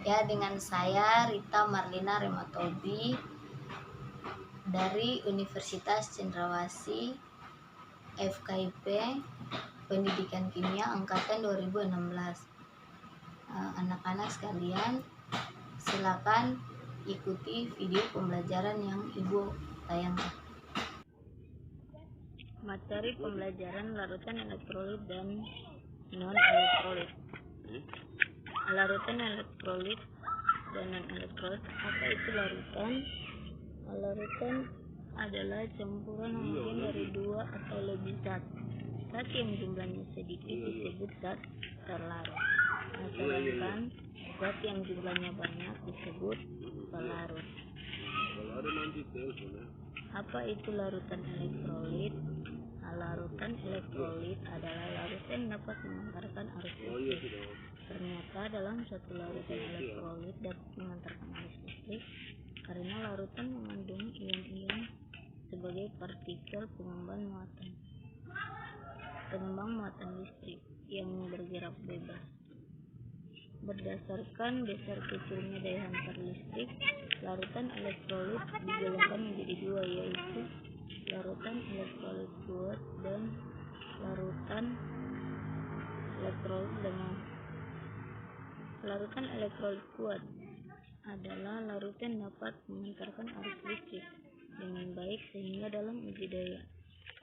Ya, dengan saya Rita Marlina Rematobi dari Universitas Cendrawasih FKIP Pendidikan Kimia Angkatan 2016. Anak-anak sekalian, silakan ikuti video pembelajaran yang Ibu tayangkan. Materi pembelajaran larutan elektrolit dan non-elektrolit. Larutan elektrolit dan non-elektrolit. Apa itu larutan? Larutan adalah campuran homogen dari dua atau lebih zat. Zat yang jumlahnya sedikit disebut zat terlarut. Sedangkan zat yang jumlahnya banyak disebut pelarut. Apa itu larutan elektrolit? Larutan elektrolit adalah larutan yang dapat mengantarkan arus listrik. Ternyata dalam satu larutan elektrolit dapat mengantarkan arus listrik karena larutan mengandung ion-ion sebagai partikel pengembang muatan listrik yang bergerak bebas. Berdasarkan besar kecilnya daya hantar listrik, larutan elektrolit digolongkan menjadi dua, yaitu larutan elektrolit kuat dan larutan elektrolit lemah. Larutan elektrolit kuat adalah larutan yang dapat mengantarkan arus listrik dengan baik sehingga dalam uji daya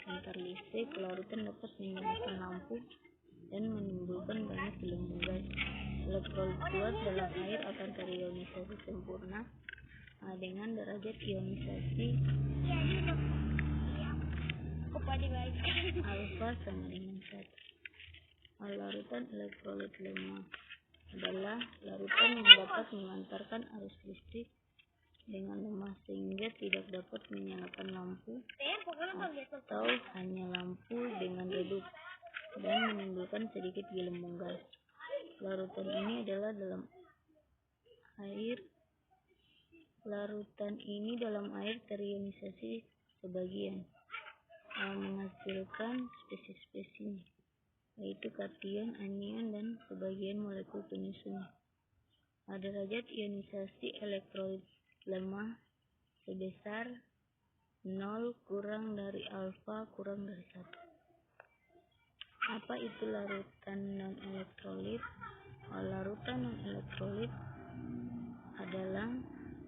hantar listrik larutan dapat menyalakan lampu dan menimbulkan banyak gelembung gas. Elektrolit kuat dalam air akan terionisasi sempurna dengan derajat ionisasi alfa sama dengan 1. Larutan elektrolit lemah adalah larutan yang dapat mengantarkan arus listrik dengan lemah sehingga tidak dapat menyalakan lampu atau hanya lampu dengan redup dan menimbulkan sedikit gelembung gas. Larutan ini adalah dalam air terionisasi sebagian menghasilkan spesies-spesiesnya, yaitu kation, anion, dan sebagian molekul penyusunnya. Derajat ionisasi elektrolit lemah sebesar 0 kurang dari alfa kurang dari 1. Apa itu larutan non-elektrolit? Larutan non-elektrolit adalah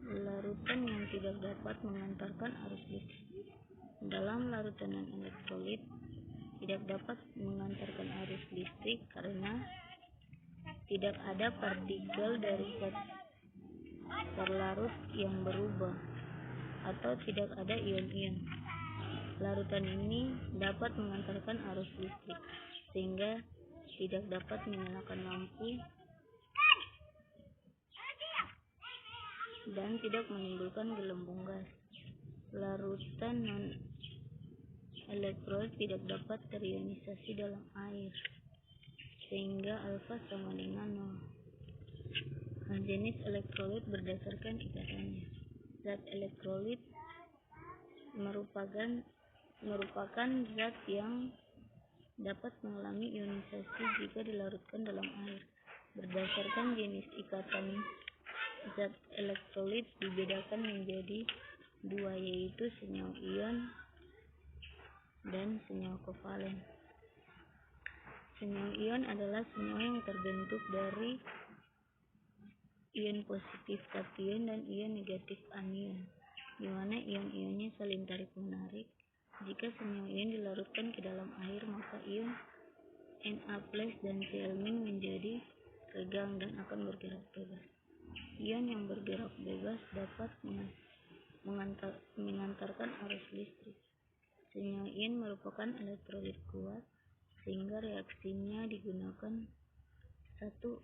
larutan yang tidak dapat mengantarkan arus listrik. Dalam larutan non-elektrolit tidak dapat mengantarkan arus listrik karena tidak ada partikel dari zat terlarut yang berubah atau tidak ada ion-ion. Larutan ini dapat mengantarkan arus listrik sehingga tidak dapat menyalakan lampu dan tidak menimbulkan gelembung gas. Larutan non-elektrolit tidak dapat terionisasi dalam air sehingga alfa sama dengan 0. Jenis elektrolit berdasarkan ikatannya. Zat elektrolit merupakan zat yang dapat mengalami ionisasi jika dilarutkan dalam air. Berdasarkan jenis ikatan, zat elektrolit dibedakan menjadi dua, yaitu senyawa ion dan senyawa kovalen. Senyawa ion adalah senyawa yang terbentuk dari ion positif kation dan ion negatif anion, di mana ion-ionnya saling tarik-menarik. Jika senyawa ion dilarutkan ke dalam air, maka ion Na+ dan Cl- menjadi tegang dan akan bergerak bebas. Ion yang bergerak bebas dapat mengantarkan arus listrik. Senyawa ion merupakan elektrolit kuat sehingga reaksinya digunakan satu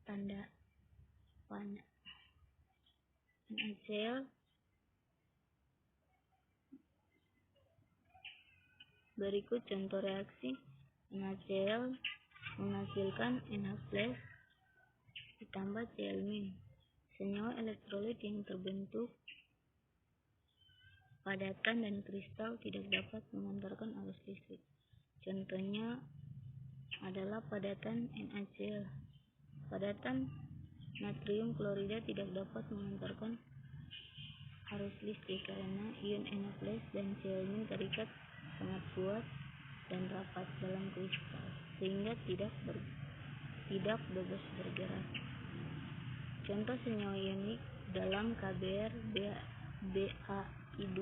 tanda panah. NaCl berikut contoh reaksi. NaCl menghasilkan Na+ ditambah Cl-. Senyawa elektrolit yang terbentuk padatan dan kristal tidak dapat mengantarkan arus listrik. Contohnya adalah padatan NaCl. Padatan natrium klorida tidak dapat mengantarkan arus listrik karena ion Na+ dan Cl- terikat sangat kuat dan rapat dalam kristal sehingga tidak bebas bergerak. Contoh senyawa ionik dalam KBr BaI2,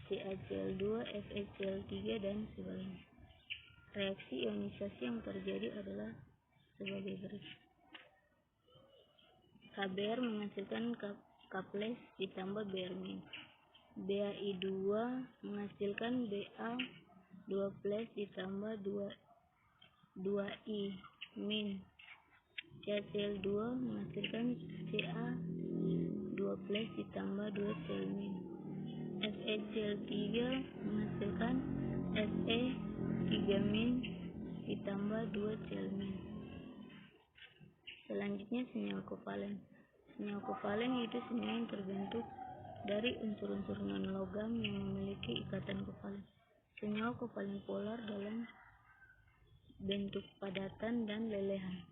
CaCl2, FeCl3 dan sebagainya. Reaksi ionisasi yang terjadi adalah sebagai berikut. KBr menghasilkan K+ ditambah Br-. BaI2 menghasilkan Ba2+ ditambah 2I-. CaCl2 menghasilkan Ca2+ ditambah 2Cl-. FeCl3 menghasilkan Fe3- ditambah 2Cl-. Selanjutnya senyawa kovalen. Senyawa kovalen yaitu senyawa yang terbentuk dari unsur-unsur non-logam yang memiliki ikatan kovalen. Senyawa kovalen polar dalam bentuk padatan dan lelehan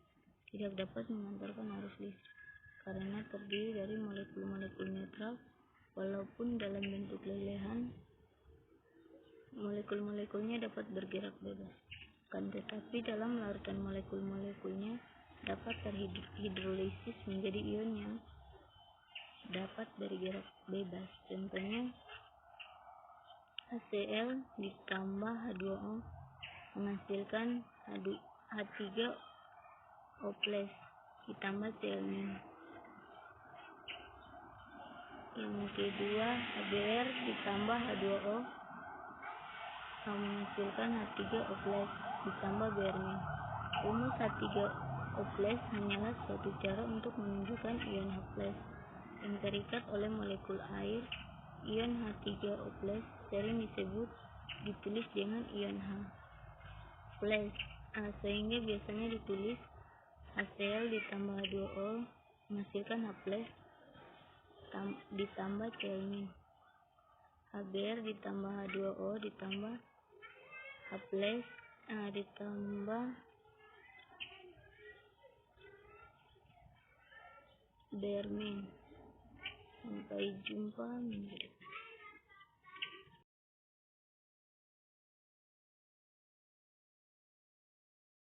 tidak dapat mengantarkan arus listrik karena terdiri dari molekul-molekul netral. Walaupun dalam bentuk lelehan, molekul-molekulnya dapat bergerak bebas, kan tetapi dalam larutan molekul-molekulnya dapat terhidrolisis menjadi ion yang dapat bergerak bebas. Contohnya HCl ditambah H2O menghasilkan H3O+ ditambah Cl-. Yang kedua, HBr ditambah H2O menghasilkan H3O+ ditambah Br-. Rumus H3O+ hanyalah suatu cara untuk menunjukkan ion H+ yang terikat oleh molekul air. Ion H3O+ sering ditulis dengan ion H+, sehingga biasanya ditulis HCl ditambah H2O menghasilkan H+ ditambah Cl-. HBr ditambah H2O ditambah H+ ditambah Br-. Sampai jumpa minggu depan.